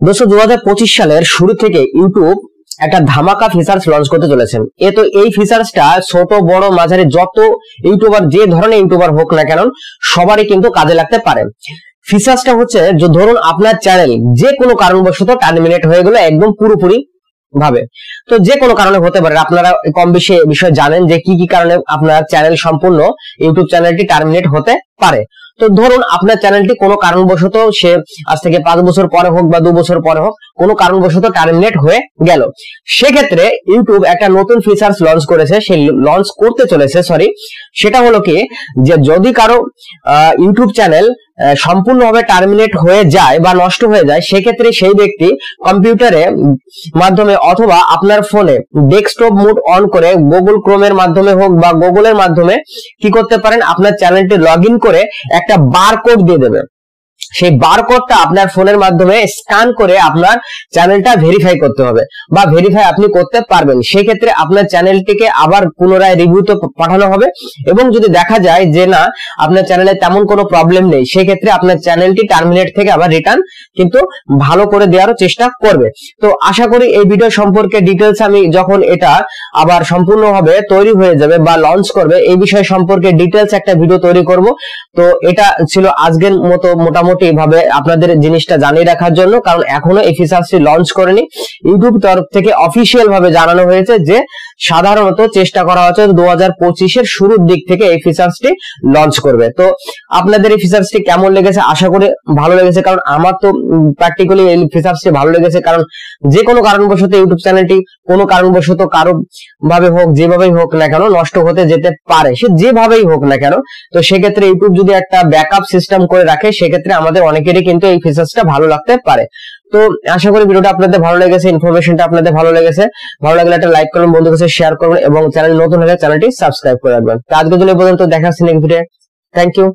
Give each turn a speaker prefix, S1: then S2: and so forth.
S1: दोस्तों 2025 সালের শুরু থেকে ইউটিউব একটা ধামাকা ফিচার্স লঞ্চ করতে চলেছেন। তো এই ফিচার্সটা ছোট বড় মাঝারি যত ইউটিউবার, যে ধরনের ইউটিউবার হোক না কেন, সবারই কিন্তু কাজে লাগতে পারে। ফিচার্সটা হচ্ছে যে ধরুন আপনার চ্যানেল যে কোনো কারণবশত টার্মিনেট হয়ে গেল একদম পুরোপুরি ভাবে, তো যে কোনো কারণে হতে পারে। আপনারা কম বেশি বিষয় জানেন যে কি কি কারণে আপনার চ্যানেল সম্পূর্ণ ইউটিউব চ্যানেলটি টার্মিনেট হতে পারে। তো ধরুন আপনার চ্যানেলটি কোনো কারণবশত, সে আজ থেকে 5 বছর পরে হোক বা 2 বছর পরে হোক, কোনো কারণবশত টার্মিনেট হয়ে গেল, সেক্ষেত্রে ইউটিউব একটা নতুন ফিচার্স লঞ্চ করেছে, সেই লঞ্চ করতে চলেছে সরি। সেটা হলো কি, যে যদি কারো ইউটিউব চ্যানেল সম্পূর্ণভাবে টার্মিনেট হয়ে যায় বা নষ্ট হয়ে যায়, সেক্ষেত্রে সেই ব্যক্তি কম্পিউটারে মাধ্যমে অথবা আপনার ফোনে ডেস্কটপ মোড অন করে গুগল ক্রোমের মাধ্যমে হোক বা গুগলের মাধ্যমে কি করতে পারেন, আপনার চ্যানেলটি লগ ইন করে একটা বারকোড দিয়ে দেবে। সেই বারকোডটা আপনার ফোনের মাধ্যমে স্ক্যান করে আপনার চ্যানেলটা ভেরিফাই করতে হবে বা ভেরিফাই আপনি করতে পারবেন। সেক্ষেত্রে আপনার চ্যানেলটিকে আবার পুনরায় রিভিউতে পাঠানো হবে এবং যদি দেখা যায় যে না, আপনার চ্যানেলে তেমন কোনো প্রবলেম নেই, সেক্ষেত্রে আপনার চ্যানেলটি টার্মিনেট থেকে আবার রিটার্ন কিন্তু ভালো করে দেওয়ার চেষ্টা করবে। তো আশা করি এই ভিডিও সম্পর্কে ডিটেলস আমি যখন এটা আবার সম্পূর্ণভাবে তৈরি হয়ে যাবে বা লঞ্চ করবে, এই বিষয় সম্পর্কে ডিটেলস একটা ভিডিও তৈরি করব। তো এটা ছিল আজকের মতো মোটামুটি ভাবে আপনাদের জিনিসটা জানিয়ে রাখার জন্য, কারণ এখনো এই ফিচারটি লঞ্চ করেনি। ইউটিউব তরফ থেকে অফিসিয়াল ভাবে জানানো হয়েছে যে সাধারণত চেষ্টা করা হচ্ছে 2025 এর শুরুর দিক থেকে এই ফিচারটি লঞ্চ করবে। তো আপনাদের এই ফিচারটি কেমন লেগেছে? আশা করি ভালো লেগেছে, কারণ আমার তো প্র্যাকটিক্যালি এই ফিচারটি ভালো লেগেছে। কারণ যে কোনো কারণবশত ইউটিউব চ্যানেলটি কোনো কারণবশত কারো ভাবে হোক, যেভাবেই হোক না কেন, নষ্ট হতে যেতে পারে, সে যেভাবেই হোক না কেন। তো সেক্ষেত্রে ইউটিউব যদি একটা ব্যাকআপ সিস্টেম করে রাখে, সেক্ষেত্রে আমাদের অনেকেরই কিন্তু এই ফিচারসটা ভালো লাগতে পারে। তো আশা করি ভিডিওটা আপনাদের ভালো লেগেছে, ইনফরমেশনটা আপনাদের ভালো লেগেছে। ভালো লাগলে একটা লাইক করবেন, বন্ধুদের কাছে শেয়ার করবেন এবং চ্যানেল নতুন হলে চ্যানেলটি সাবস্ক্রাইব করে রাখবেন। তো আজকের জন্য এই পর্যন্ত, দেখা হচ্ছে নেক্সট ভিডিও। Thank you.